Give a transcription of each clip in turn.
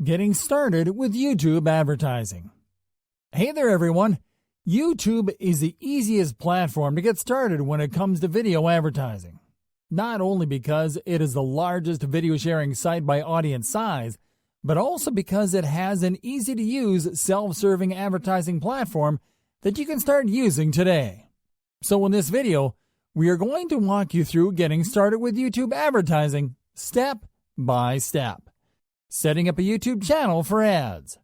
Getting started with YouTube advertising. Hey there everyone! YouTube is the easiest platform to get started when it comes to video advertising. Not only because it is the largest video sharing site by audience size, but also because it has an easy-to-use self-serving advertising platform that you can start using today. So in this video, we are going to walk you through getting started with YouTube advertising step by step. Setting up a YouTube channel for ads.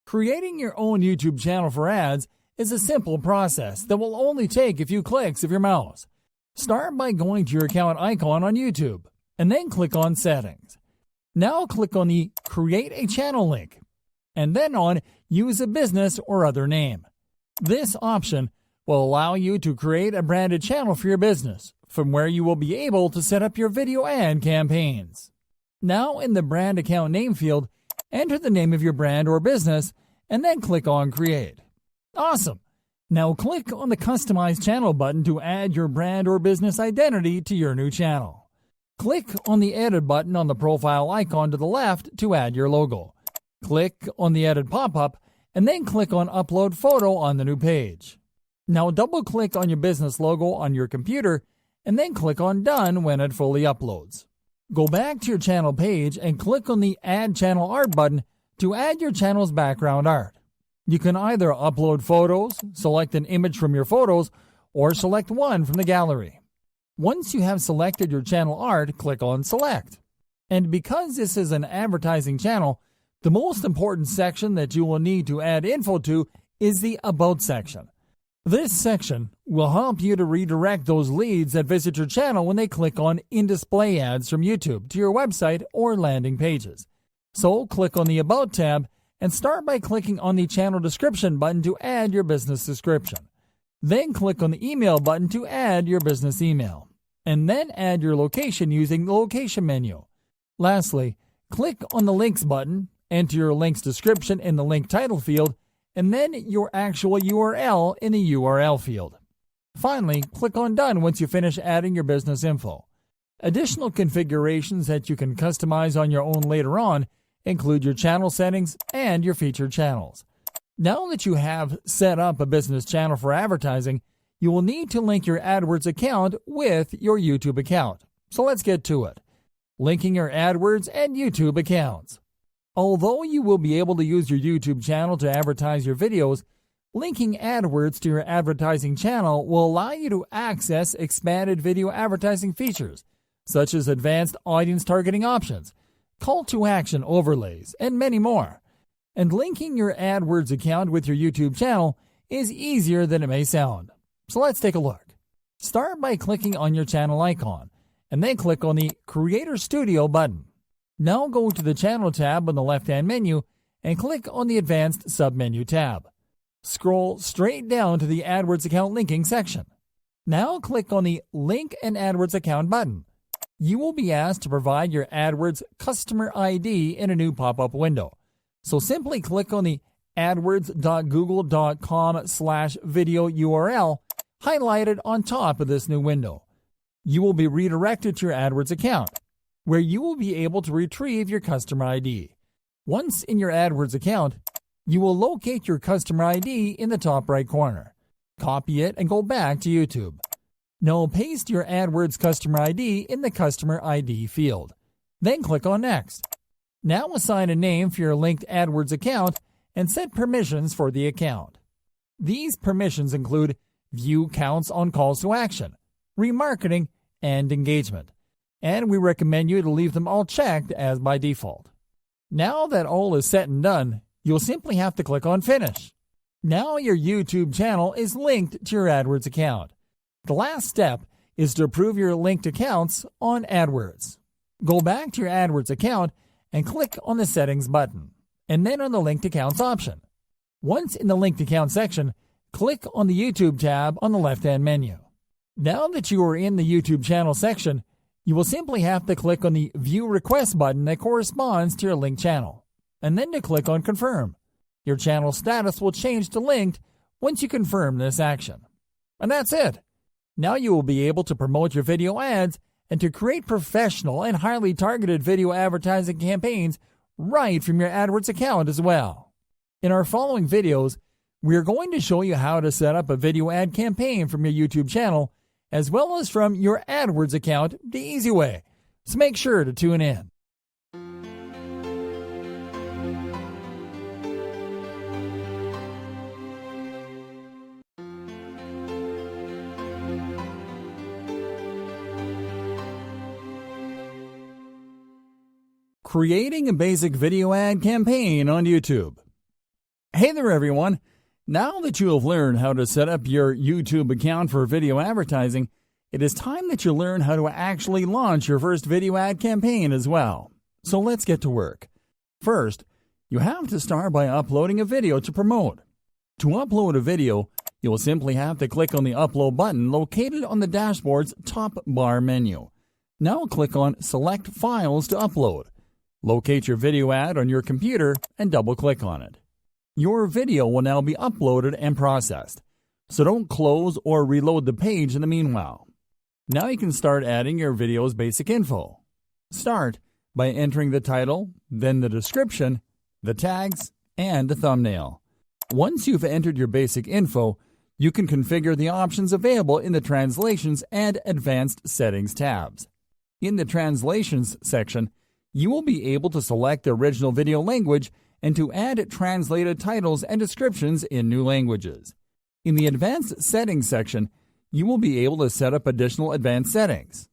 Creating your own YouTube channel for ads is a simple process that will only take a few clicks of your mouse. Start by going to your account icon on YouTube and then click on Settings. Now click on the Create a Channel link and then on Use a Business or Other Name. This option will allow you to create a branded channel for your business, from where you will be able to set up your video ad campaigns. Now in the Brand Account Name field, enter the name of your brand or business and then click on Create. Awesome! Now click on the Customize Channel button to add your brand or business identity to your new channel. Click on the Edit button on the profile icon to the left to add your logo. Click on the Edit pop-up and then click on Upload Photo on the new page. Now double-click on your business logo on your computer and then click on Done when it fully uploads. Go back to your channel page and click on the Add Channel Art button to add your channel's background art. You can either upload photos, select an image from your photos, or select one from the gallery. Once you have selected your channel art, click on Select. And because this is an advertising channel, the most important section that you will need to add info to is the About section. This section will help you to redirect those leads that visit your channel when they click on in-display ads from YouTube to your website or landing pages. So click on the About tab and start by clicking on the Channel Description button to add your business description. Then click on the Email button to add your business email. And then add your location using the Location menu. Lastly, click on the Links button, enter your link's description in the link title field, and then your actual URL in the URL field. Finally, click on Done once you finish adding your business info. Additional configurations that you can customize on your own later on include your channel settings and your featured channels. Now that you have set up a business channel for advertising, you will need to link your AdWords account with your YouTube account. So let's get to it. Linking your AdWords and YouTube accounts. Although you will be able to use your YouTube channel to advertise your videos, linking AdWords to your advertising channel will allow you to access expanded video advertising features, such as advanced audience targeting options, call to action overlays, and many more. And linking your AdWords account with your YouTube channel is easier than it may sound. So let's take a look. Start by clicking on your channel icon, and then click on the Creator Studio button. Now go to the Channel tab on the left-hand menu and click on the Advanced Submenu tab. Scroll straight down to the AdWords account linking section. Now click on the Link an AdWords account button. You will be asked to provide your AdWords customer ID in a new pop-up window. So simply click on the adwords.google.com/video URL highlighted on top of this new window. You will be redirected to your AdWords account, where you will be able to retrieve your customer ID. Once in your AdWords account, you will locate your customer ID in the top right corner. Copy it and go back to YouTube. Now paste your AdWords customer ID in the customer ID field. Then click on Next. Now assign a name for your linked AdWords account and set permissions for the account. These permissions include view counts on calls to action, remarketing, and engagement. And we recommend you to leave them all checked as by default. Now that all is set and done, you'll simply have to click on Finish. Now your YouTube channel is linked to your AdWords account. The last step is to approve your linked accounts on AdWords. Go back to your AdWords account and click on the Settings button, and then on the Linked Accounts option. Once in the Linked Account section, click on the YouTube tab on the left-hand menu. Now that you are in the YouTube channel section, you will simply have to click on the View Request button that corresponds to your linked channel, and then to click on Confirm. Your channel status will change to linked once you confirm this action. And that's it. Now you will be able to promote your video ads and to create professional and highly targeted video advertising campaigns right from your AdWords account as well. In our following videos, we are going to show you how to set up a video ad campaign from your YouTube channel as well as from your AdWords account the easy way. So make sure to tune in. Creating a basic video ad campaign on YouTube. Hey there everyone! Now that you have learned how to set up your YouTube account for video advertising, it is time that you learn how to actually launch your first video ad campaign as well. So let's get to work. First, you have to start by uploading a video to promote. To upload a video, you will simply have to click on the Upload button located on the dashboard's top bar menu. Now click on Select Files to upload. Locate your video ad on your computer and double-click on it. Your video will now be uploaded and processed, so don't close or reload the page in the meanwhile. Now you can start adding your video's basic info. Start by entering the title, then the description, the tags, and the thumbnail. Once you've entered your basic info, you can configure the options available in the Translations and Advanced Settings tabs. In the Translations section, you will be able to select the original video language and to add translated titles and descriptions in new languages. In the Advanced Settings section, you will be able to set up additional advanced settings.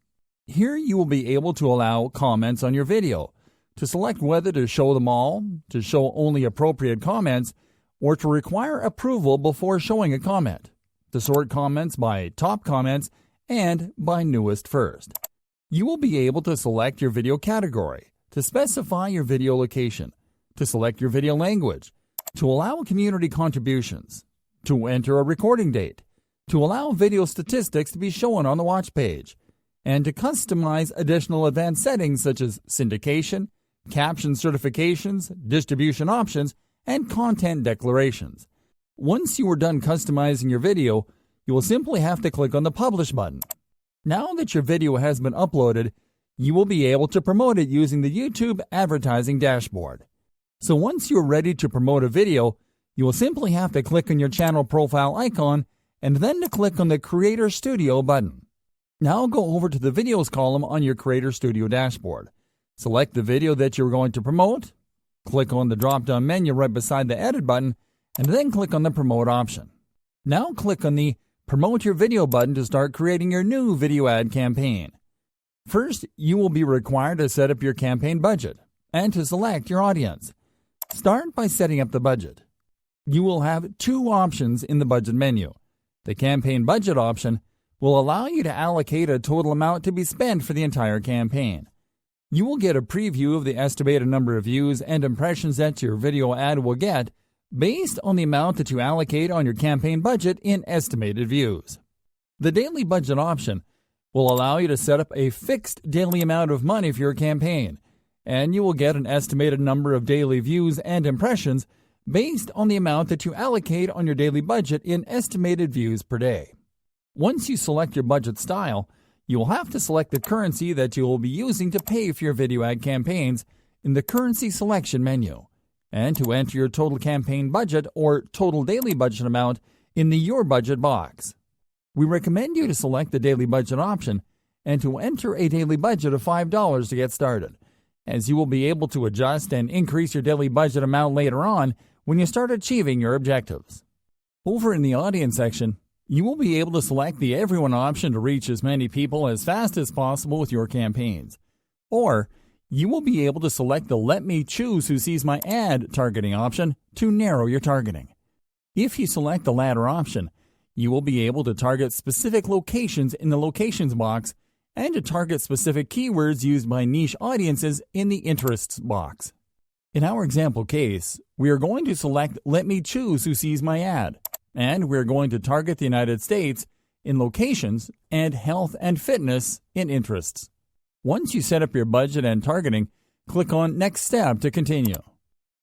Here you will be able to allow comments on your video, to select whether to show them all, to show only appropriate comments, or to require approval before showing a comment, to sort comments by top comments, and by newest first. You will be able to select your video category, to specify your video location, to select your video language, to allow community contributions, to enter a recording date, to allow video statistics to be shown on the watch page, and to customize additional advanced settings such as syndication, caption certifications, distribution options, and content declarations. Once you are done customizing your video, you will simply have to click on the Publish button. Now that your video has been uploaded, you will be able to promote it using the YouTube advertising dashboard. So once you're ready to promote a video, you will simply have to click on your channel profile icon and then to click on the Creator Studio button. Now go over to the Videos column on your Creator Studio dashboard. Select the video that you're going to promote, click on the drop-down menu right beside the Edit button, and then click on the Promote option. Now click on the Promote Your Video button to start creating your new video ad campaign. First, you will be required to set up your campaign budget and to select your audience. Start by setting up the budget. You will have two options in the budget menu. The campaign budget option will allow you to allocate a total amount to be spent for the entire campaign. You will get a preview of the estimated number of views and impressions that your video ad will get based on the amount that you allocate on your campaign budget in estimated views. The daily budget option will allow you to set up a fixed daily amount of money for your campaign, and you will get an estimated number of daily views and impressions based on the amount that you allocate on your daily budget in estimated views per day. Once you select your budget style, you will have to select the currency that you will be using to pay for your video ad campaigns in the Currency Selection menu, and to enter your total campaign budget or total daily budget amount in the Your Budget box. We recommend you to select the daily budget option and to enter a daily budget of $5 to get started, as you will be able to adjust and increase your daily budget amount later on when you start achieving your objectives. Over in the Audience section, you will be able to select the Everyone option to reach as many people as fast as possible with your campaigns. Or, you will be able to select the Let Me Choose Who Sees My Ad targeting option to narrow your targeting. If you select the latter option, you will be able to target specific locations in the Locations box and to target specific keywords used by niche audiences in the Interests box. In our example case, we are going to select Let Me Choose Who Sees My Ad, and we're going to target the United States in Locations and Health and Fitness in Interests. Once you set up your budget and targeting, click on Next Step to continue.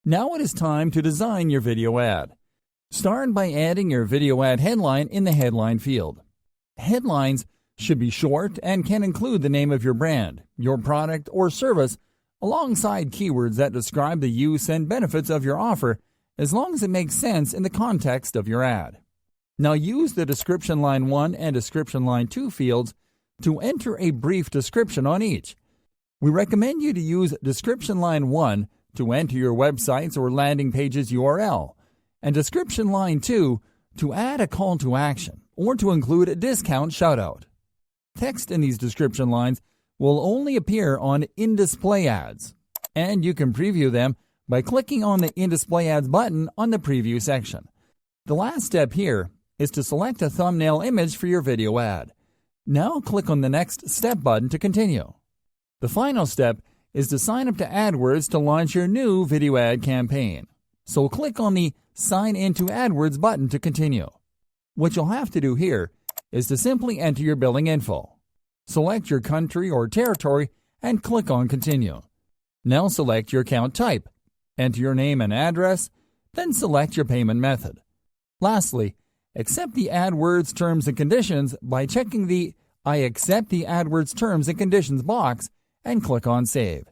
Now it is time to design your video ad. Start by adding your video ad headline in the headline field. Headlines should be short and can include the name of your brand, your product or service, alongside keywords that describe the use and benefits of your offer, as long as it makes sense in the context of your ad. Now use the description line 1 and description line 2 fields to enter a brief description on each. We recommend you to use description line 1 to enter your website's or landing page's URL, and description line 2 to add a call to action or to include a discount shoutout. Text in these description lines will only appear on in-display ads, and you can preview them by clicking on the in-display ads button on the preview section. The last step here is to select a thumbnail image for your video ad. Now click on the Next Step button to continue. The final step is to sign up to AdWords to launch your new video ad campaign. So click on the Sign into AdWords button to continue. What you'll have to do here is to simply enter your billing info. Select your country or territory and click on Continue. Now select your account type, enter your name and address, then select your payment method. Lastly, accept the AdWords terms and conditions by checking the I accept the AdWords terms and conditions box and click on Save.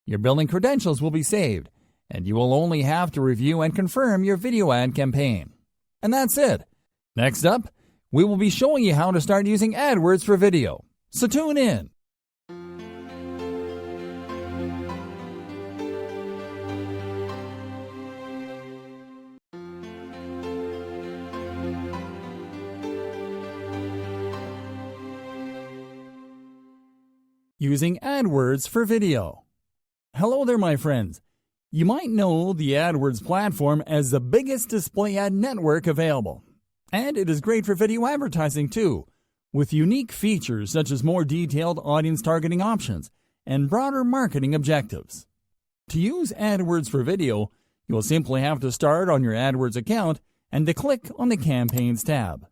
Your billing credentials will be saved, and you will only have to review and confirm your video ad campaign. And that's it. Next up, we will be showing you how to start using AdWords for video. So tune in. Using AdWords for video. Hello there, my friends. You might know the AdWords platform as the biggest display ad network available. And it is great for video advertising too, with unique features such as more detailed audience targeting options and broader marketing objectives. To use AdWords for video, you'll simply have to start on your AdWords account and to click on the Campaigns tab.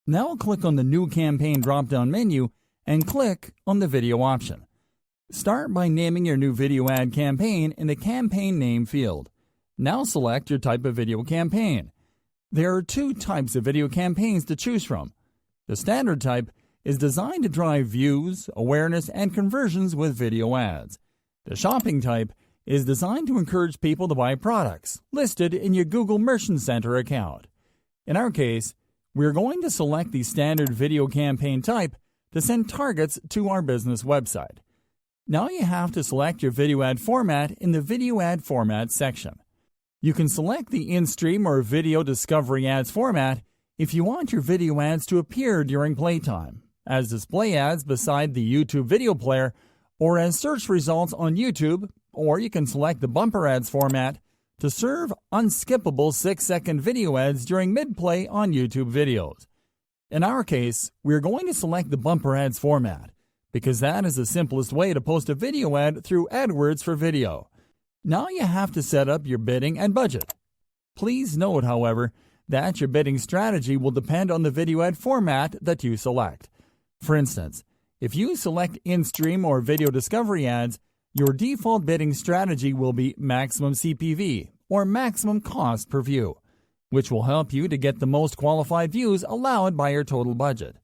Now click on the New Campaign drop-down menu and click on the video option. Start by naming your new video ad campaign in the Campaign Name field. Now select your type of video campaign. There are two types of video campaigns to choose from. The standard type is designed to drive views, awareness, and conversions with video ads. The shopping type is designed to encourage people to buy products listed in your Google Merchant Center account. In our case, we are going to select the standard video campaign type to send targets to our business website. Now you have to select your video ad format in the Video Ad Format section. You can select the in-stream or video discovery ads format if you want your video ads to appear during playtime, as display ads beside the YouTube video player, or as search results on YouTube, or you can select the bumper ads format to serve unskippable 6-second video ads during mid-play on YouTube videos. In our case, we're going to select the bumper ads format because that is the simplest way to post a video ad through AdWords for video. Now you have to set up your bidding and budget. Please note, however, that your bidding strategy will depend on the video ad format that you select. For instance, if you select in-stream or video discovery ads, your default bidding strategy will be maximum CPV, or maximum cost per view, which will help you to get the most qualified views allowed by your total budget.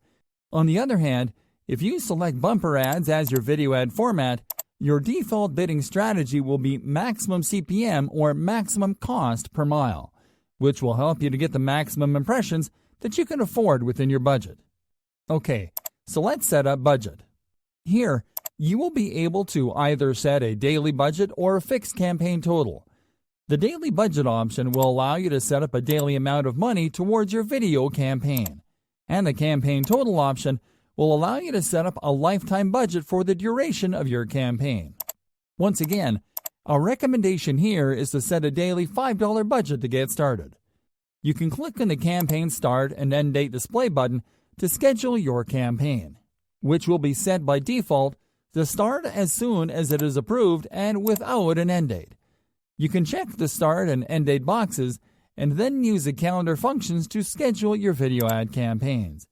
On the other hand, if you select bumper ads as your video ad format, your default bidding strategy will be maximum CPM, or maximum cost per mile, which will help you to get the maximum impressions that you can afford within your budget. Okay, so let's set up budget. Here, you will be able to either set a daily budget or a fixed campaign total. The daily budget option will allow you to set up a daily amount of money towards your video campaign, and the campaign total option will allow you to set up a lifetime budget for the duration of your campaign. Once again, our recommendation here is to set a daily $5 budget to get started. You can click on the Campaign Start and End Date display button to schedule your campaign, which will be set by default to start as soon as it is approved and without an end date. You can check the start and end date boxes and then use the calendar functions to schedule your video ad campaigns.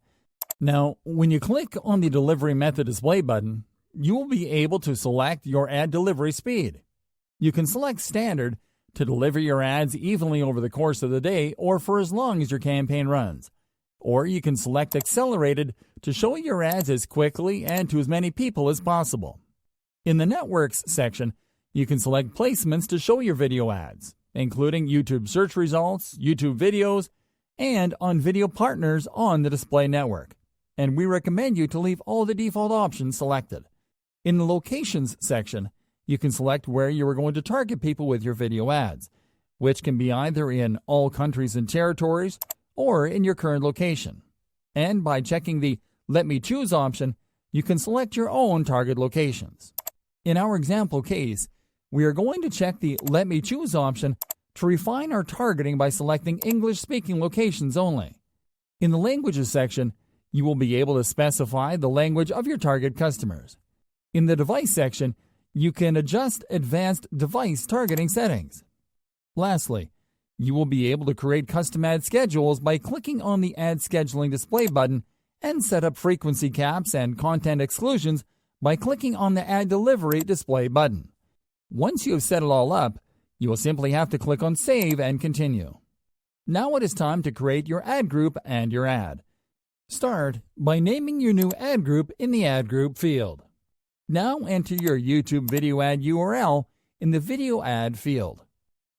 Now, when you click on the Delivery Method display button, you will be able to select your ad delivery speed. You can select Standard to deliver your ads evenly over the course of the day or for as long as your campaign runs. Or you can select Accelerated to show your ads as quickly and to as many people as possible. In the Networks section, You can select placements to show your video ads, including YouTube search results, YouTube videos, and on video partners on the display network. And we recommend you to leave all the default options selected. In the Locations section, you can select where you are going to target people with your video ads, which can be either in all countries and territories or in your current location. And by checking the Let Me Choose option, you can select your own target locations. In our example case, we are going to check the Let Me Choose option to refine our targeting by selecting English-speaking locations only. In the Languages section, you will be able to specify the language of your target customers. In the Device section, you can adjust advanced device targeting settings. Lastly, you will be able to create custom ad schedules by clicking on the Ad Scheduling display button and set up frequency caps and content exclusions by clicking on the Ad Delivery display button. Once you have set it all up, you will simply have to click on Save and Continue. Now it is time to create your ad group and your ad. Start by naming your new ad group in the Ad Group field. Now enter your YouTube video ad URL in the Video Ad field.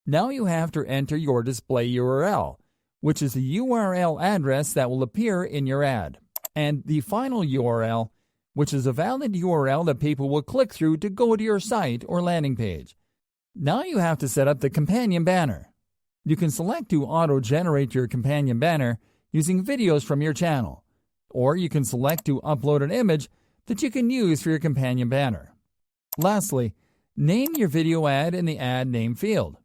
Now you have to enter your display URL, which is the URL address that will appear in your ad, and the final URL, which is a valid URL that people will click through to go to your site or landing page. Now you have to set up the companion banner. You can select to auto-generate your companion banner using videos from your channel, or you can select to upload an image that you can use for your companion banner. Lastly, name your video ad in the Ad Name field.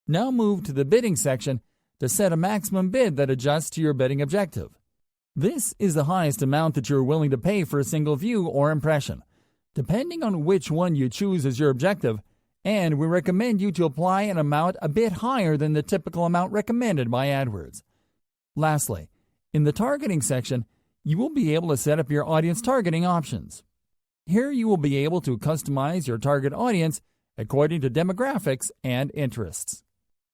Now move to the Bidding section to set a maximum bid that adjusts to your bidding objective. This is the highest amount that you're willing to pay for a single view or impression, depending on which one you choose as your objective, and we recommend you to apply an amount a bit higher than the typical amount recommended by AdWords. Lastly, in the Targeting section, you will be able to set up your audience targeting options. Here you will be able to customize your target audience according to demographics and interests.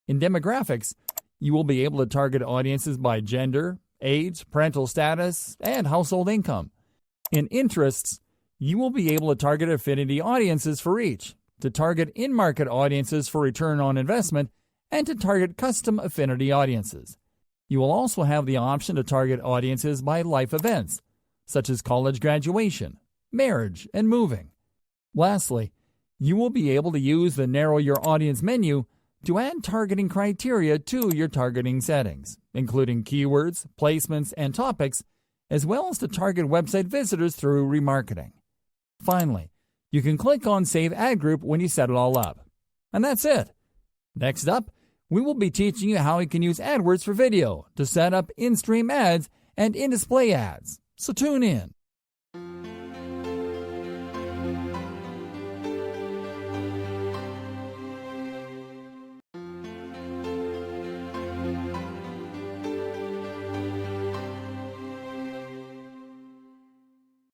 In demographics, you will be able to target audiences by gender, age, parental status, and household income. In interests, you will be able to target affinity audiences for each, to target in-market audiences for return on investment, and to target custom affinity audiences. You will also have the option to target audiences by life events, such as college graduation, marriage, and moving. Lastly, you will be able to use the Narrow Your Audience menu to add targeting criteria to your targeting settings, including keywords, placements, and topics, as well as to target website visitors through remarketing. Finally, you can click on Save Ad Group when you set it all up. And that's it. Next up, we will be teaching you how you can use AdWords for video to set up in-stream ads and in-display ads. So tune in.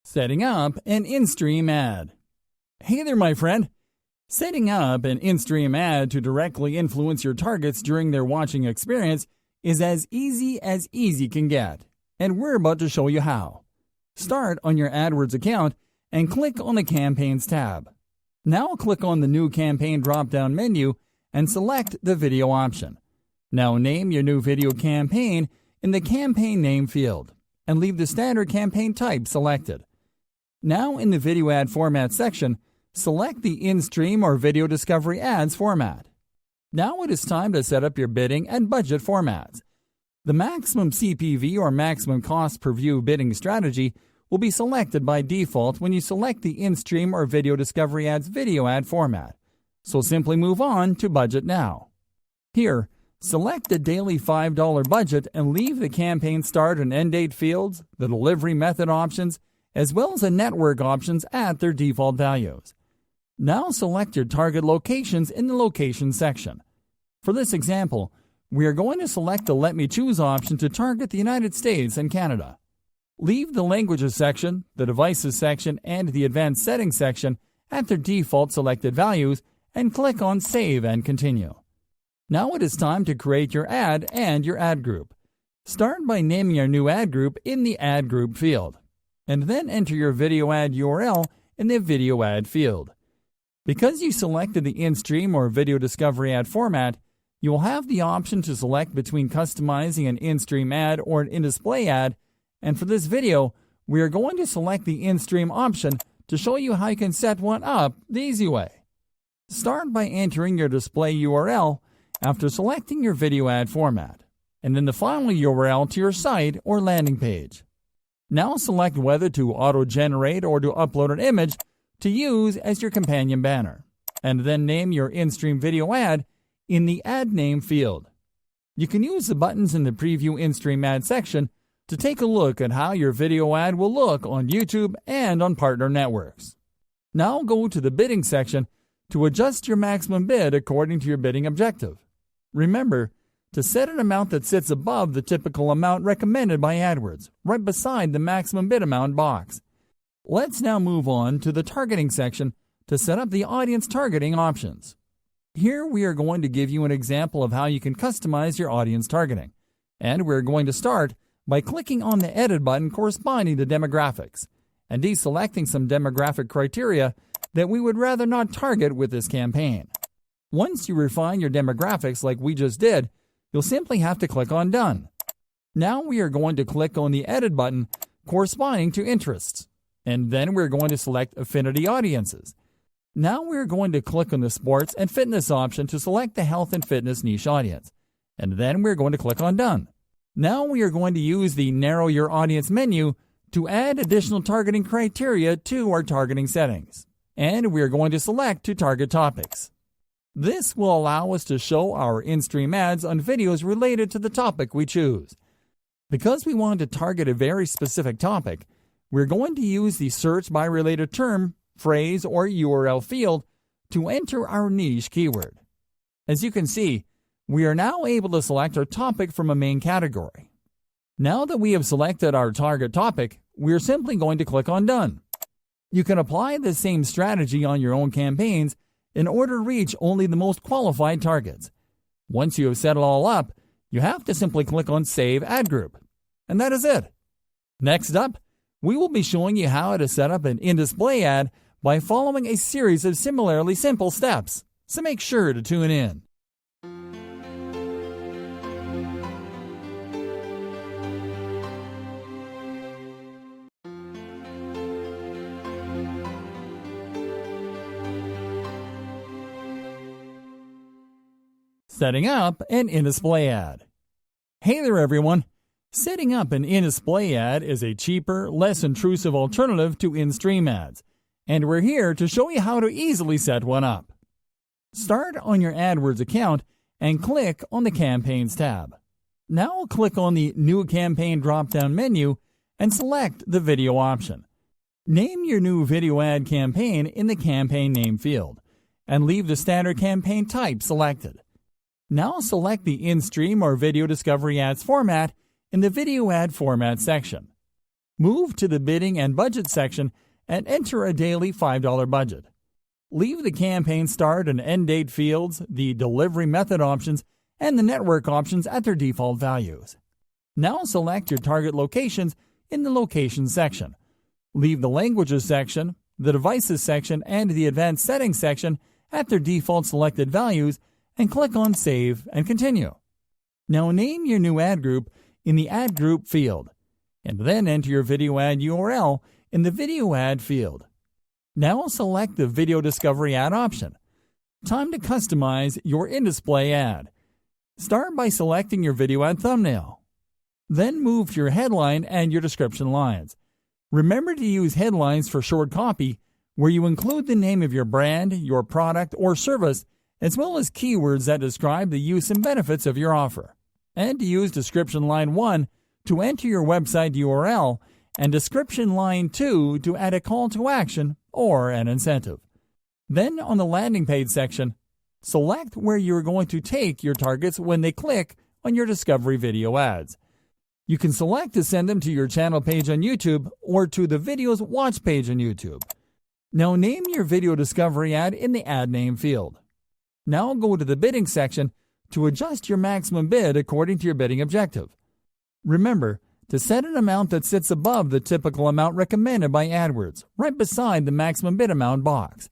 Setting up an in-stream ad. Hey there, my friend. Setting up an in-stream ad to directly influence your targets during their watching experience is as easy can get, and we're about to show you how. Start on your AdWords account and click on the Campaigns tab. Now click on the New Campaign drop-down menu and select the Video option. Now name your new video campaign in the Campaign Name field and leave the standard campaign type selected. Now in the Video Ad Format section, select the in-stream or video discovery ads format. Now it is time to set up your bidding and budget formats. The maximum CPV or maximum cost per view bidding strategy will be selected by default when you select the in-stream or video discovery ads video ad format. So simply move on to Budget now. Here, select the daily $5 budget and leave the campaign start and end date fields, the delivery method options, as well as the network options at their default values. Now select your target locations in the Locations section. For this example, we are going to select the Let Me Choose option to target the United States and Canada. Leave the Languages section, the Devices section, and the Advanced Settings section at their default selected values and click on Save and Continue. Now it is time to create your ad and your ad group. Start by naming your new ad group in the Ad Group field, and then enter your video ad URL in the Video Ad field. Because you selected the in-stream or video discovery ad format, you will have the option to select between customizing an in-stream ad or an in-display ad, and for this video, we are going to select the in-stream option to show you how you can set one up the easy way. Start by entering your display URL after selecting your video ad format, and then the final URL to your site or landing page. Now select whether to auto-generate or to upload an image to use as your companion banner, and then name your in-stream video ad in the Ad Name field. You can use the buttons in the Preview In-Stream Ad section to take a look at how your video ad will look on YouTube and on partner networks. Now go to the bidding section to adjust your maximum bid according to your bidding objective. Remember to set an amount that sits above the typical amount recommended by AdWords, right beside the maximum bid amount box. Let's now move on to the targeting section to set up the audience targeting options. Here we are going to give you an example of how you can customize your audience targeting, and we're going to start by clicking on the Edit button corresponding to demographics, and deselecting some demographic criteria that we would rather not target with this campaign. Once you refine your demographics like we just did, you'll simply have to click on Done. Now we are going to click on the Edit button corresponding to interests, and then we're going to select Affinity Audiences. Now we're going to click on the Sports and Fitness option to select the Health and Fitness niche audience, and then we're going to click on Done. Now we are going to use the Narrow Your Audience menu to add additional targeting criteria to our targeting settings, and we are going to select to target topics. This will allow us to show our in-stream ads on videos related to the topic we choose. Because we want to target a very specific topic, we're going to use the Search by Related Term, Phrase, or URL field to enter our niche keyword. As you can see, we are now able to select our topic from a main category. Now that we have selected our target topic, we are simply going to click on Done. You can apply the same strategy on your own campaigns in order to reach only the most qualified targets. Once you have set it all up, you have to simply click on Save Ad Group. And that is it. Next up, we will be showing you how to set up an in-display ad by following a series of similarly simple steps, so make sure to tune in. Setting up an in-display ad. Hey there everyone! Setting up an in-display ad is a cheaper, less intrusive alternative to in-stream ads, and we're here to show you how to easily set one up. Start on your AdWords account and click on the Campaigns tab. Now click on the New Campaign drop-down menu and select the Video option. Name your new video ad campaign in the Campaign Name field, and leave the standard campaign type selected. Now select the in-stream or video discovery ads format in the Video Ad Format section. Move to the Bidding and Budget section and enter a daily $5 budget. Leave the campaign start and end date fields, the delivery method options, and the network options at their default values. Now select your target locations in the Locations section. Leave the Languages section, the Devices section, and the Advanced Settings section at their default selected values, and click on Save and Continue. Now name your new ad group in the Ad Group field, and then enter your video ad URL in the Video Ad field. Now select the Video Discovery Ad option. Time to customize your in-display ad. Start by selecting your video ad thumbnail. Then move to your headline and your description lines. Remember to use headlines for short copy, where you include the name of your brand, your product, or service, as well as keywords that describe the use and benefits of your offer. And to use description line 1 to enter your website URL, and description line 2 to add a call to action or an incentive. Then on the landing page section, select where you are going to take your targets when they click on your discovery video ads. You can select to send them to your channel page on YouTube or to the video's watch page on YouTube. Now name your video discovery ad in the Ad Name field. Now go to the Bidding section to adjust your maximum bid according to your bidding objective. Remember to set an amount that sits above the typical amount recommended by AdWords, right beside the maximum bid amount box.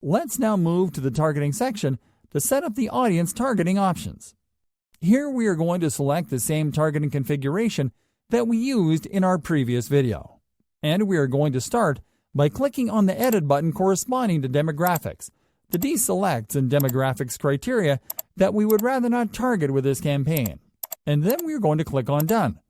Let's now move to the targeting section to set up the audience targeting options. Here we are going to select the same targeting configuration that we used in our previous video. And we are going to start by clicking on the edit button corresponding to demographics to deselect some demographics criteria that we would rather not target with this campaign. And then we are going to click on Done.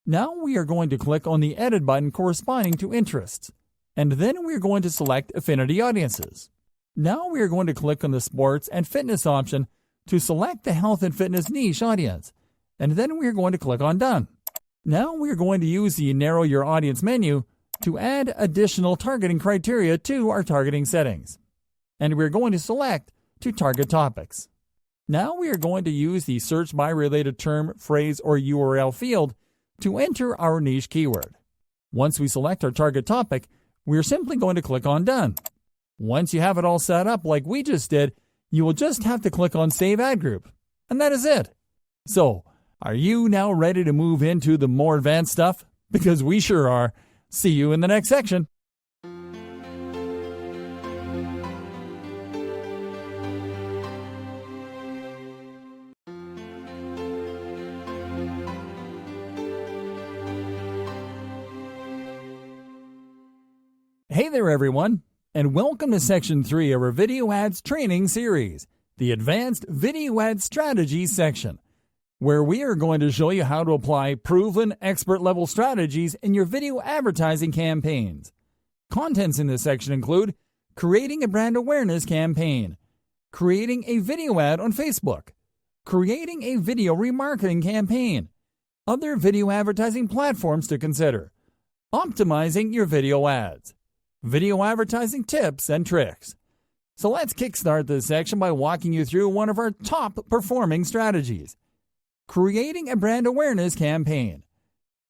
Now we are going to click on the edit button corresponding to interests. And then we are going to select affinity audiences. Now we are going to click on the sports and fitness option to select the health and fitness niche audience. And then we are going to click on Done. Now we are going to use the Narrow Your Audience menu to add additional targeting criteria to our targeting settings. And we are going to select to target topics. Now we are going to use the Search by Related Term, Phrase, or URL field to enter our niche keyword. Once we select our target topic, we are simply going to click on Done. Once you have it all set up like we just did, you will just have to click on Save Ad Group. And that is it. So, are you now ready to move into the more advanced stuff? Because we sure are. See you in the next section. Hey there everyone, and welcome to Section 3 of our Video Ads Training Series, the Advanced Video Ad Strategies section, where we are going to show you how to apply proven expert-level strategies in your video advertising campaigns. Contents in this section include creating a brand awareness campaign, creating a video ad on Facebook, creating a video remarketing campaign, other video advertising platforms to consider, optimizing your video ads, video advertising tips and tricks. So let's kickstart this section by walking you through one of our top performing strategies, creating a brand awareness campaign.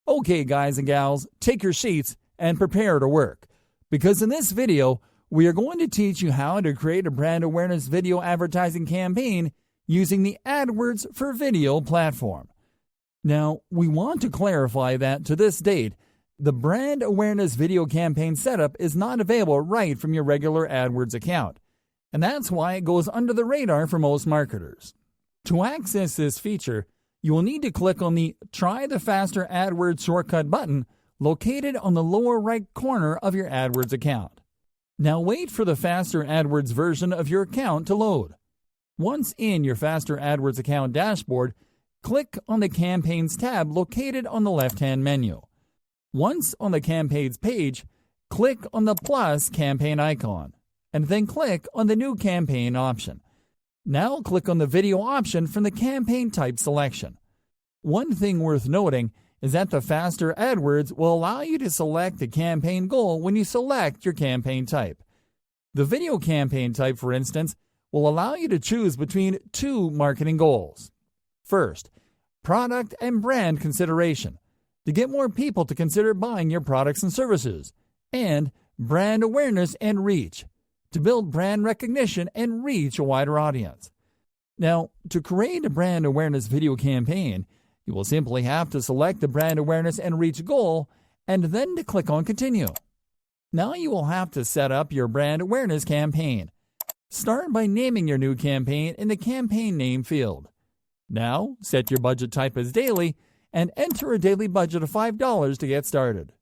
Okay guys and gals, take your seats and prepare to work, because in this video we are going to teach you how to create a brand awareness video advertising campaign using the AdWords for Video platform. Now, we want to clarify that to this date, the brand awareness video campaign setup is not available right from your regular AdWords account, and that's why it goes under the radar for most marketers. To access this feature, you will need to click on the Try the Faster AdWords shortcut button located on the lower right corner of your AdWords account. Now wait for the Faster AdWords version of your account to load. Once in your Faster AdWords account dashboard, click on the Campaigns tab located on the left-hand menu. Once on the Campaigns page, click on the plus campaign icon, and then click on the New Campaign option. Now click on the Video option from the campaign type selection. One thing worth noting is that the Faster AdWords will allow you to select the campaign goal when you select your campaign type. The video campaign type, for instance, will allow you to choose between two marketing goals. First, product and brand consideration, to get more people to consider buying your products and services, and brand awareness and reach, to build brand recognition and reach a wider audience. Now, to create a brand awareness video campaign, you will simply have to select the brand awareness and reach goal and then to click on Continue. Now you will have to set up your brand awareness campaign. Start by naming your new campaign in the campaign name field. Now, set your budget type as daily and enter a daily budget of $5 to get started.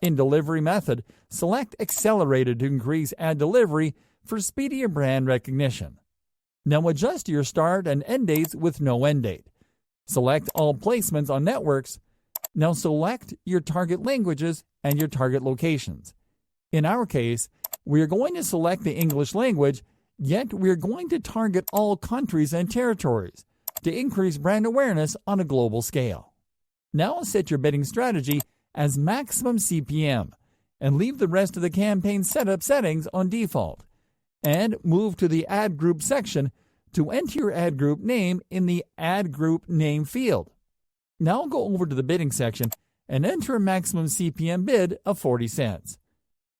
In delivery method, select Accelerated to increase ad delivery for speedier brand recognition. Now adjust your start and end dates with no end date. Select all placements on networks. Now select your target languages and your target locations. In our case, we are going to select the English language, yet we are going to target all countries and territories to increase brand awareness on a global scale. Now set your bidding strategy as maximum CPM and leave the rest of the campaign setup settings on default, and move to the Ad Group section to enter your ad group name in the Ad Group Name field. Now go over to the bidding section and enter a maximum CPM bid of 40 cents.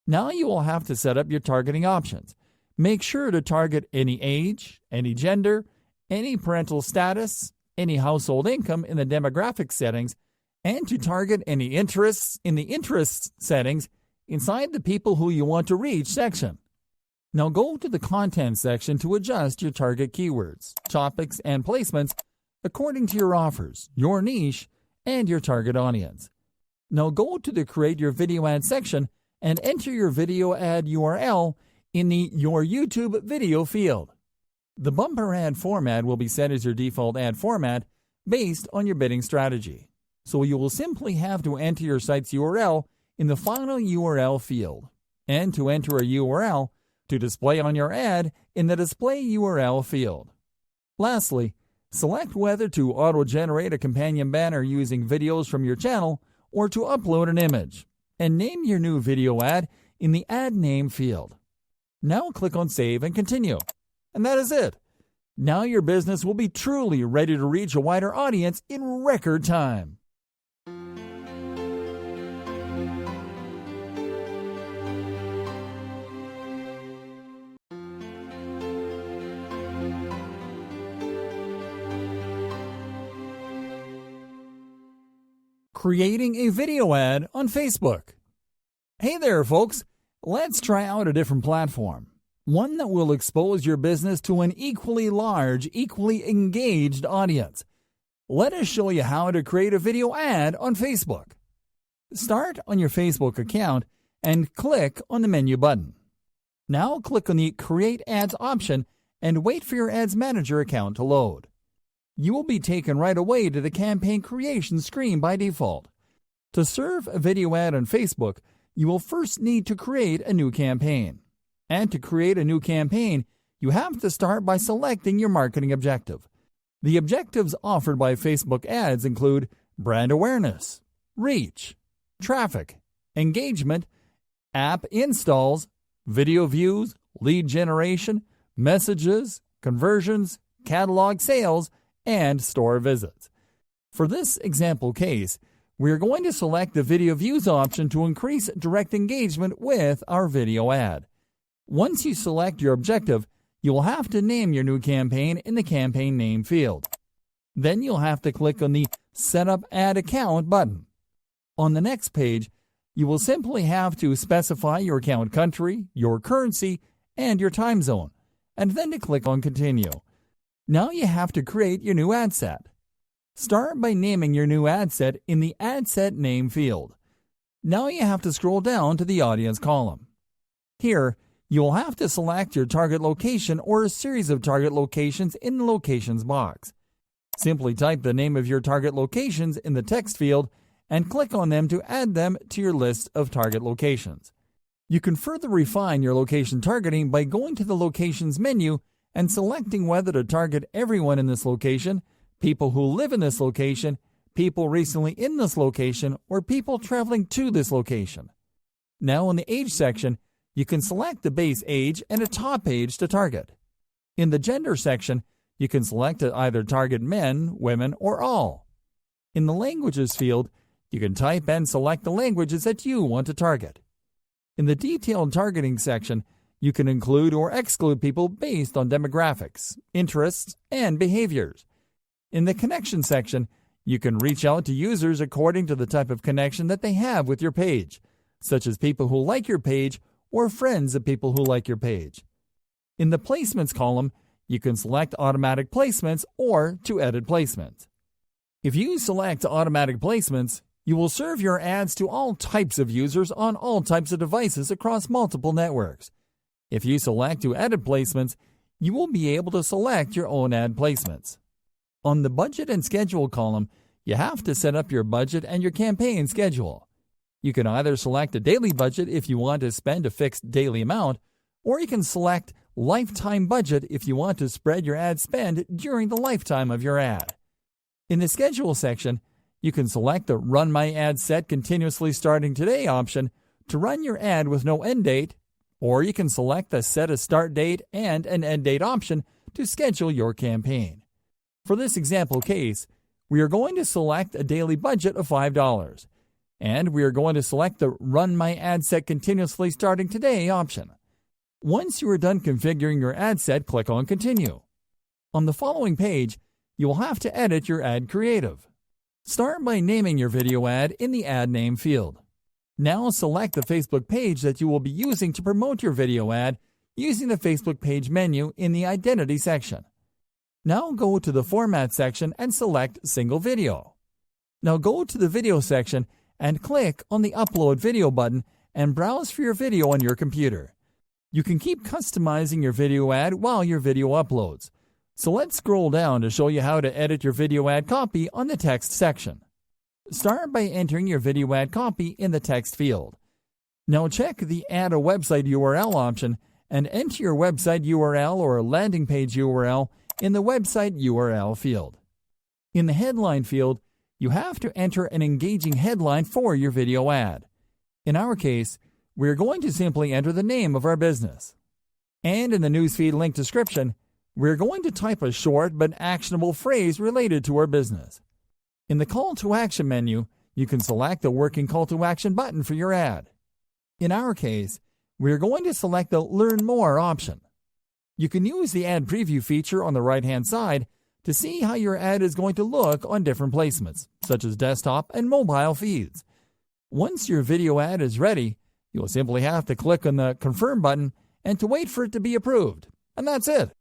Now you will have to set up your targeting options. Make sure to target any age, any gender, any parental status, any household income in the demographic settings, and to target any interests in the interests settings inside the people who you want to reach section. Now go to the Content section to adjust your target keywords, topics, and placements according to your offers, your niche, and your target audience. Now go to the Create Your Video Ad section and enter your video ad URL in the Your YouTube Video field. The bumper ad format will be set as your default ad format based on your bidding strategy. So you will simply have to enter your site's URL in the final URL field, and to enter a URL to display on your ad in the Display URL field. Lastly, select whether to auto-generate a companion banner using videos from your channel or to upload an image, and name your new video ad in the Ad Name field. Now click on Save and Continue. And that is it. Now your business will be truly ready to reach a wider audience in record time. Creating a video ad on Facebook. Hey there, folks. Let's try out a different platform. One that will expose your business to an equally large, equally engaged audience. Let us show you how to create a video ad on Facebook. Start on your Facebook account and click on the menu button. Now click on the Create Ads option and wait for your Ads Manager account to load. You will be taken right away to the campaign creation screen by default. To serve a video ad on Facebook, you will first need to create a new campaign. And to create a new campaign, you have to start by selecting your marketing objective. The objectives offered by Facebook ads include brand awareness, reach, traffic, engagement, app installs, video views, lead generation, messages, conversions, catalog sales, and store visits. For this example case, we are going to select the video views option to increase direct engagement with our video ad. Once you select your objective, you will have to name your new campaign in the campaign name field. Then you'll have to click on the Set Up Ad Account button. On the next page, you will simply have to specify your account country, your currency, and your time zone, and then to click on Continue. Now you have to create your new ad set. Start by naming your new ad set in the Ad Set Name field. Now you have to scroll down to the Audience column. Here, you will have to select your target location or a series of target locations in the Locations box. Simply type the name of your target locations in the text field and click on them to add them to your list of target locations. You can further refine your location targeting by going to the Locations menu and selecting whether to target everyone in this location, people who live in this location, people recently in this location, or people traveling to this location. Now in the Age section, you can select the base age and a top age to target. In the Gender section, you can select to either target men, women, or all. In the Languages field, you can type and select the languages that you want to target. In the Detailed Targeting section, you can include or exclude people based on demographics, interests, and behaviors. In the Connection section, you can reach out to users according to the type of connection that they have with your page, such as people who like your page or friends of people who like your page. In the Placements column, you can select automatic placements or to edit placements. If you select automatic placements, you will serve your ads to all types of users on all types of devices across multiple networks. If you select to edit placements, you will be able to select your own ad placements. On the Budget and Schedule column, you have to set up your budget and your campaign schedule. You can either select a daily budget if you want to spend a fixed daily amount, or you can select lifetime budget if you want to spread your ad spend during the lifetime of your ad. In the Schedule section, you can select the Run My Ad Set Continuously Starting Today option to run your ad with no end date, or you can select the Set a Start Date and an End Date option to schedule your campaign. For this example case, we are going to select a daily budget of $5. And we are going to select the Run My Ad Set Continuously Starting Today option. Once you are done configuring your ad set, click on Continue. On the following page, you will have to edit your ad creative. Start by naming your video ad in the Ad Name field. Now select the Facebook page that you will be using to promote your video ad using the Facebook page menu in the Identity section. Now go to the Format section and select Single Video. Now go to the Video section and click on the Upload Video button and browse for your video on your computer. You can keep customizing your video ad while your video uploads. So let's scroll down to show you how to edit your video ad copy on the Text section. Start by entering your video ad copy in the text field. Now check the Add a Website URL option and enter your website URL or landing page URL in the Website URL field. In the Headline field, you have to enter an engaging headline for your video ad. In our case, we're going to simply enter the name of our business. And in the newsfeed link description, we're going to type a short but actionable phrase related to our business. In the Call to Action menu, you can select the working Call to Action button for your ad. In our case, we're going to select the Learn More option. You can use the Ad Preview feature on the right-hand side to see how your ad is going to look on different placements, such as desktop and mobile feeds. Once your video ad is ready, you'll simply have to click on the Confirm button and to wait for it to be approved. And that's it.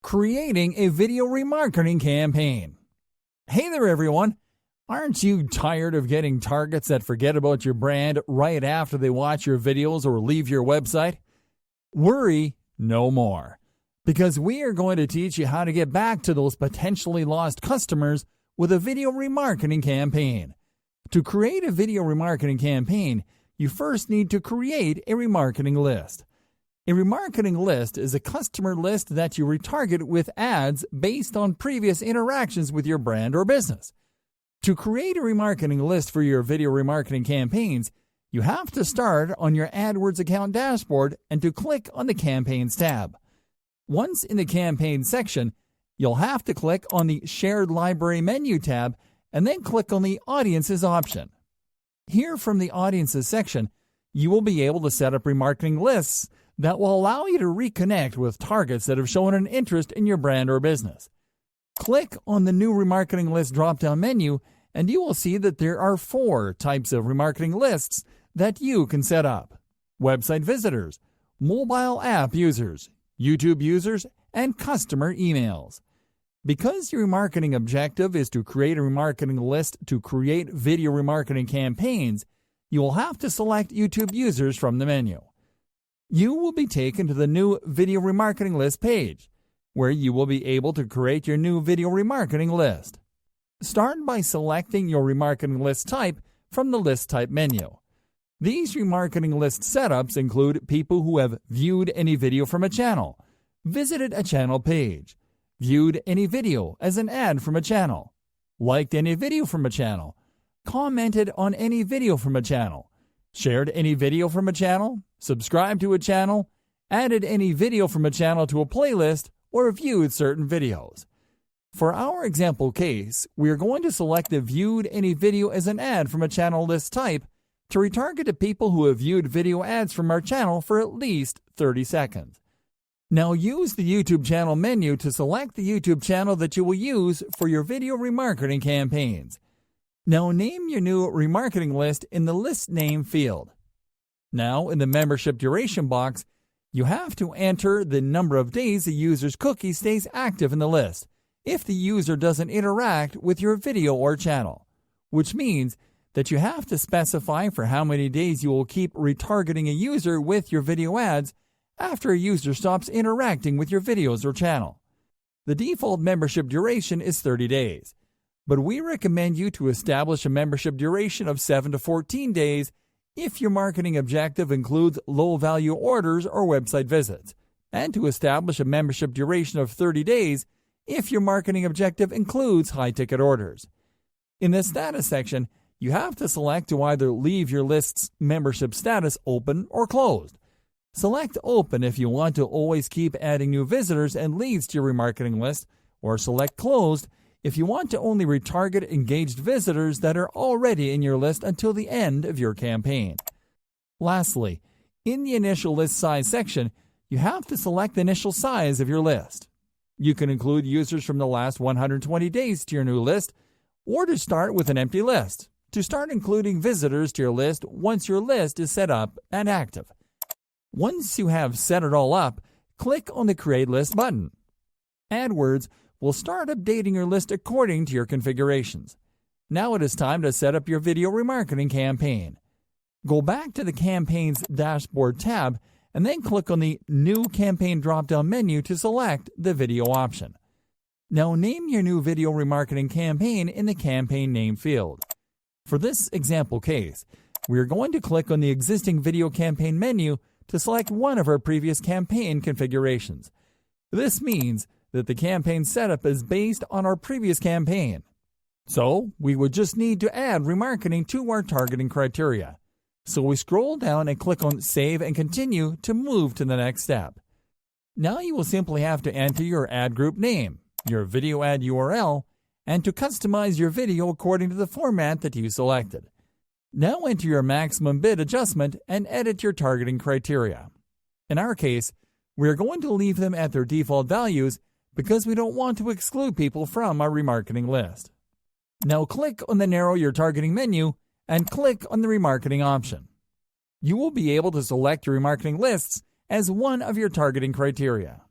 Creating a video remarketing campaign. Hey there, everyone. Aren't you tired of getting targets that forget about your brand right after they watch your videos or leave your website? Worry no more, because we are going to teach you how to get back to those potentially lost customers with a video remarketing campaign. To create a video remarketing campaign, you first need to create a remarketing list. A remarketing list is a customer list that you retarget with ads based on previous interactions with your brand or business. To create a remarketing list for your video remarketing campaigns, you have to start on your AdWords account dashboard and to click on the Campaigns tab. Once in the Campaigns section, you'll have to click on the Shared Library menu tab and then click on the Audiences option. Here from the Audiences section, you will be able to set up remarketing lists that will allow you to reconnect with targets that have shown an interest in your brand or business. Click on the New Remarketing List drop-down menu and you will see that there are 4 types of remarketing lists that you can set up: website visitors, mobile app users, YouTube users, and customer emails. Because your remarketing objective is to create a remarketing list to create video remarketing campaigns, you will have to select YouTube users from the menu. You will be taken to the new Video Remarketing List page, where you will be able to create your new video remarketing list. Start by selecting your remarketing list type from the List Type menu. These remarketing list setups include people who have viewed any video from a channel, visited a channel page, viewed any video as an ad from a channel, liked any video from a channel, commented on any video from a channel, shared any video from a channel, subscribed to a channel, added any video from a channel to a playlist, or viewed certain videos. For our example case, we are going to select the Viewed Any Video as an Ad from a Channel list type to retarget to people who have viewed video ads from our channel for at least 30 seconds. Now use the YouTube channel menu to select the YouTube channel that you will use for your video remarketing campaigns. Now name your new remarketing list in the List Name field. Now in the Membership Duration box, you have to enter the number of days the user's cookie stays active in the list if the user doesn't interact with your video or channel, which means that you have to specify for how many days you will keep retargeting a user with your video ads after a user stops interacting with your videos or channel. The default membership duration is 30 days, but we recommend you to establish a membership duration of 7 to 14 days if your marketing objective includes low-value orders or website visits, and to establish a membership duration of 30 days if your marketing objective includes high-ticket orders. In the Status section, you have to select to either leave your list's membership status open or closed. Select Open if you want to always keep adding new visitors and leads to your remarketing list, or select Closed if you want to only retarget engaged visitors that are already in your list until the end of your campaign. Lastly, in the Initial List Size section, you have to select the initial size of your list. You can include users from the last 120 days to your new list, or to start with an empty list, to start including visitors to your list once your list is set up and active. Once you have set it all up, click on the Create List button. AdWords will start updating your list according to your configurations. Now it is time to set up your video remarketing campaign. Go back to the Campaigns Dashboard tab and then click on the New Campaign drop-down menu to select the video option. Now name your new video remarketing campaign in the Campaign Name field. For this example case, we are going to click on the existing video campaign menu to select one of our previous campaign configurations. This means that the campaign setup is based on our previous campaign. So we would just need to add remarketing to our targeting criteria. So we scroll down and click on Save and Continue to move to the next step. Now you will simply have to enter your ad group name, your video ad URL, and to customize your video according to the format that you selected. Now enter your maximum bid adjustment and edit your targeting criteria. In our case, we are going to leave them at their default values because we don't want to exclude people from our remarketing list. Now click on the Narrow Your Targeting menu and click on the Remarketing option. You will be able to select your remarketing lists as one of your targeting criteria.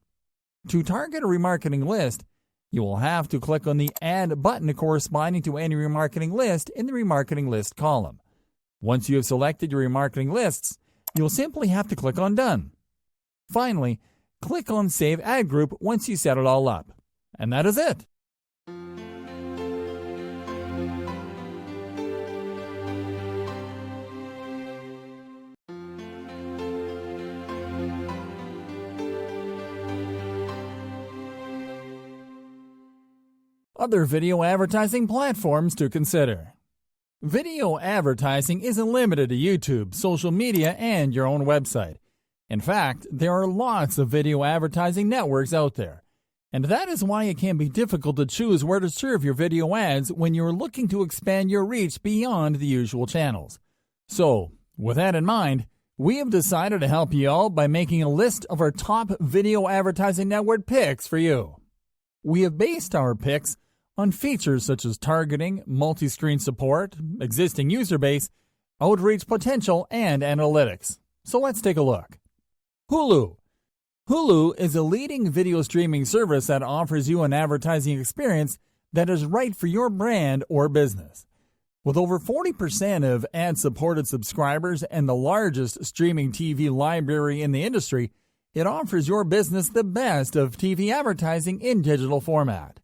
To target a remarketing list, you will have to click on the Add button corresponding to any remarketing list in the Remarketing List column. Once you have selected your remarketing lists, you'll simply have to click on Done. Finally, click on Save Ad Group once you set it all up. And that is it. Other video advertising platforms to consider. Video advertising isn't limited to YouTube, social media, and your own website. In fact, there are lots of video advertising networks out there, and that is why it can be difficult to choose where to serve your video ads when you're looking to expand your reach beyond the usual channels. So, with that in mind, we have decided to help you out by making a list of our top video advertising network picks for you. We have based our picks on features such as targeting, multi-screen support, existing user base, outreach potential, and analytics. So let's take a look. Hulu. Hulu is a leading video streaming service that offers you an advertising experience that is right for your brand or business. With over 40% of ad-supported subscribers and the largest streaming TV library in the industry, it offers your business the best of TV advertising in digital format.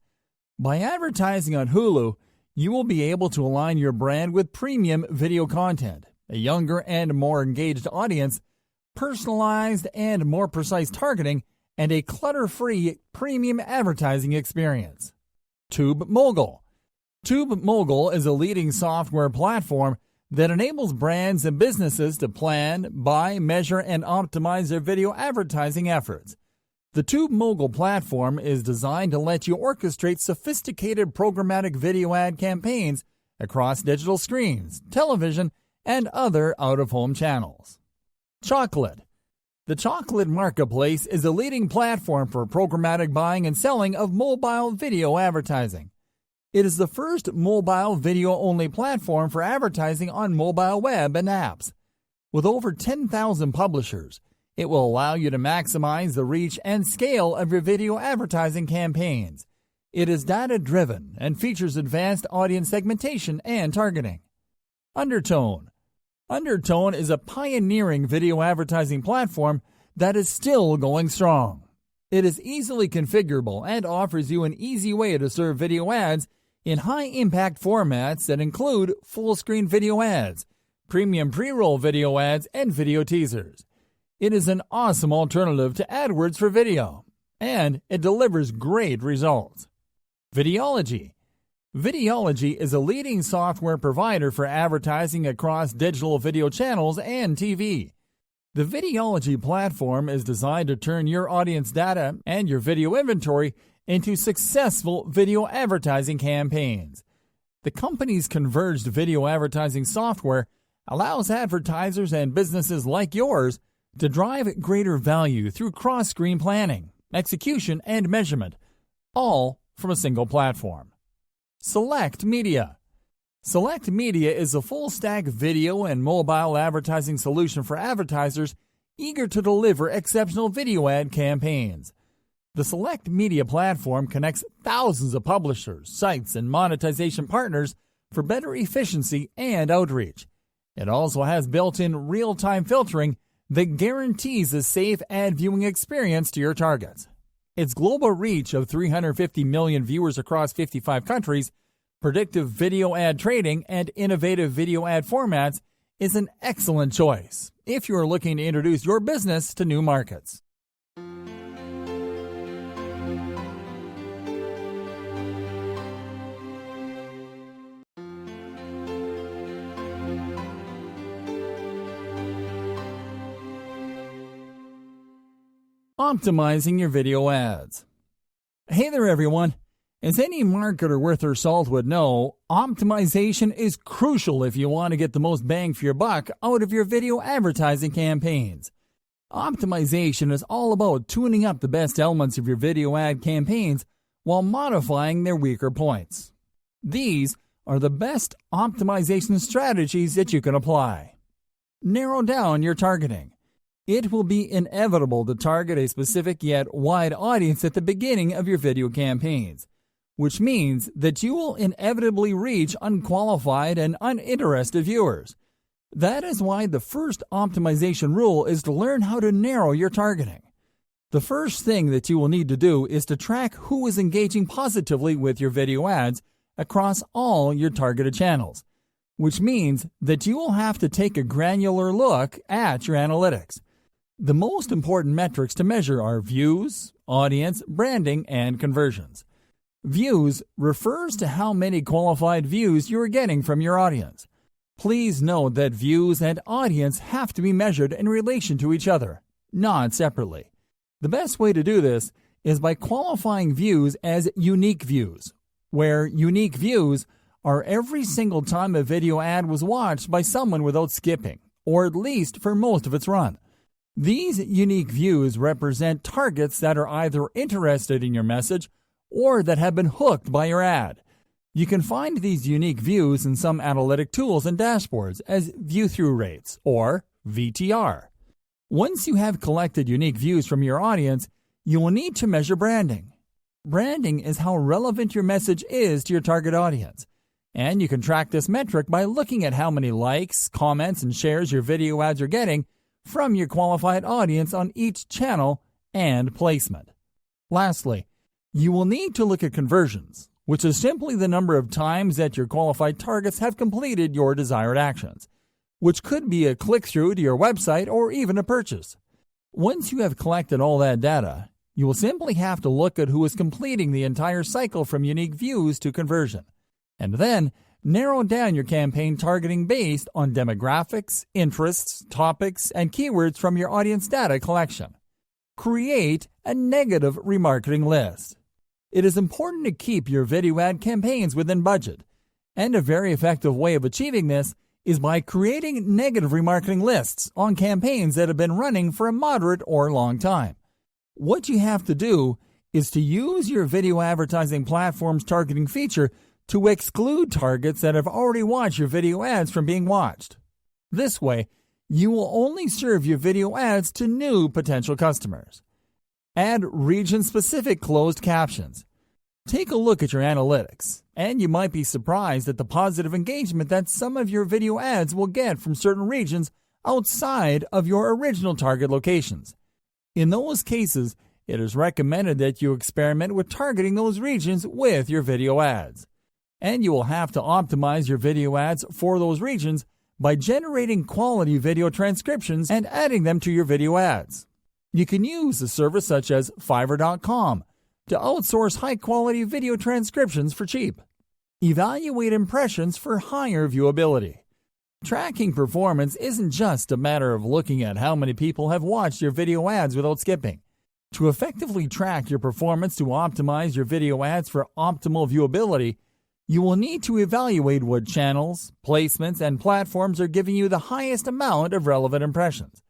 By advertising on Hulu, you will be able to align your brand with premium video content, a younger and more engaged audience, personalized and more precise targeting, and a clutter-free premium advertising experience. TubeMogul. TubeMogul is a leading software platform that enables brands and businesses to plan, buy, measure, and optimize their video advertising efforts. The TubeMogul platform is designed to let you orchestrate sophisticated programmatic video ad campaigns across digital screens, television, and other out-of-home channels. Chocolate. The Chocolate Marketplace is a leading platform for programmatic buying and selling of mobile video advertising. It is the first mobile video-only platform for advertising on mobile web and apps. With over 10,000 publishers, it will allow you to maximize the reach and scale of your video advertising campaigns. It is data-driven and features advanced audience segmentation and targeting. Undertone. Undertone is a pioneering video advertising platform that is still going strong. It is easily configurable and offers you an easy way to serve video ads in high-impact formats that include full-screen video ads, premium pre-roll video ads, and video teasers. It is an awesome alternative to AdWords for video, and it delivers great results. Videology. Videology is a leading software provider for advertising across digital video channels and TV. The Videology platform is designed to turn your audience data and your video inventory into successful video advertising campaigns. The company's converged video advertising software allows advertisers and businesses like yours to drive greater value through cross-screen planning, execution, and measurement, all from a single platform. Select Media. Select Media is a full-stack video and mobile advertising solution for advertisers eager to deliver exceptional video ad campaigns. The Select Media platform connects thousands of publishers, sites, and monetization partners for better efficiency and outreach. It also has built-in real-time filtering that guarantees a safe ad viewing experience to your targets. Its global reach of 350 million viewers across 55 countries, predictive video ad trading, and innovative video ad formats is an excellent choice if you are looking to introduce your business to new markets. Optimizing your video ads. Hey there everyone! As any marketer worth their salt would know, optimization is crucial if you want to get the most bang for your buck out of your video advertising campaigns. Optimization is all about tuning up the best elements of your video ad campaigns while modifying their weaker points. These are the best optimization strategies that you can apply. Narrow down your targeting. It will be inevitable to target a specific yet wide audience at the beginning of your video campaigns, which means that you will inevitably reach unqualified and uninterested viewers. That is why the first optimization rule is to learn how to narrow your targeting. The first thing that you will need to do is to track who is engaging positively with your video ads across all your targeted channels, which means that you will have to take a granular look at your analytics. The most important metrics to measure are views, audience, branding, and conversions. Views refers to how many qualified views you are getting from your audience. Please note that views and audience have to be measured in relation to each other, not separately. The best way to do this is by qualifying views as unique views, where unique views are every single time a video ad was watched by someone without skipping, or at least for most of its run. These unique views represent targets that are either interested in your message or that have been hooked by your ad. You can find these unique views in some analytic tools and dashboards as view-through rates, or VTR. Once you have collected unique views from your audience, you will need to measure branding. Branding is how relevant your message is to your target audience, and you can track this metric by looking at how many likes, comments, and shares your video ads are getting from your qualified audience on each channel and placement. Lastly, you will need to look at conversions, which is simply the number of times that your qualified targets have completed your desired actions, which could be a click-through to your website or even a purchase. Once you have collected all that data, you will simply have to look at who is completing the entire cycle from unique views to conversion, and then narrow down your campaign targeting based on demographics, interests, topics, and keywords from your audience data collection. Create a negative remarketing list. It is important to keep your video ad campaigns within budget, and a very effective way of achieving this is by creating negative remarketing lists on campaigns that have been running for a moderate or long time. What you have to do is to use your video advertising platform's targeting feature to exclude targets that have already watched your video ads from being watched. This way, you will only serve your video ads to new potential customers. Add region-specific closed captions. Take a look at your analytics, and you might be surprised at the positive engagement that some of your video ads will get from certain regions outside of your original target locations. In those cases, it is recommended that you experiment with targeting those regions with your video ads. And you will have to optimize your video ads for those regions by generating quality video transcriptions and adding them to your video ads. You can use a service such as Fiverr.com to outsource high-quality video transcriptions for cheap. Evaluate impressions for higher viewability. Tracking performance isn't just a matter of looking at how many people have watched your video ads without skipping. To effectively track your performance to optimize your video ads for optimal viewability, you will need to evaluate what channels, placements, and platforms are giving you the highest amount of relevant impressions.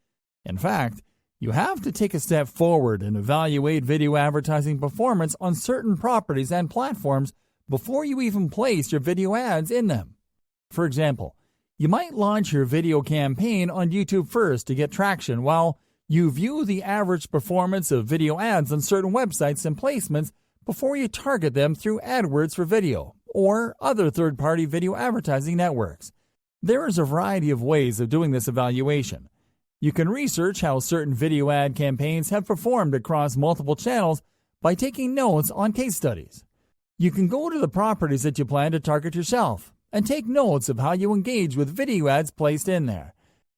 In fact, you have to take a step forward and evaluate video advertising performance on certain properties and platforms before you even place your video ads in them. For example, you might launch your video campaign on YouTube first to get traction while you view the average performance of video ads on certain websites and placements before you target them through AdWords for Video or other third-party video advertising networks. There is a variety of ways of doing this evaluation. You can research how certain video ad campaigns have performed across multiple channels by taking notes on case studies. You can go to the properties that you plan to target yourself and take notes of how you engage with video ads placed in there.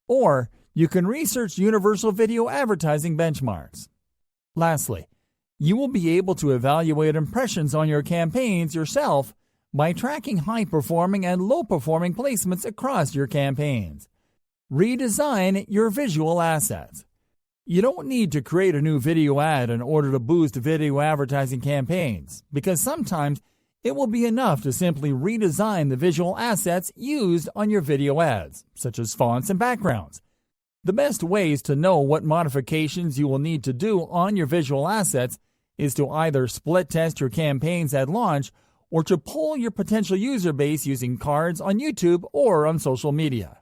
Or you can research universal video advertising benchmarks. Lastly, you will be able to evaluate impressions on your campaigns yourself by tracking high-performing and low-performing placements across your campaigns. Redesign your visual assets. You don't need to create a new video ad in order to boost video advertising campaigns, because sometimes it will be enough to simply redesign the visual assets used on your video ads, such as fonts and backgrounds. The best ways to know what modifications you will need to do on your visual assets is to either split test your campaigns at launch or to poll your potential user base using cards on YouTube or on social media.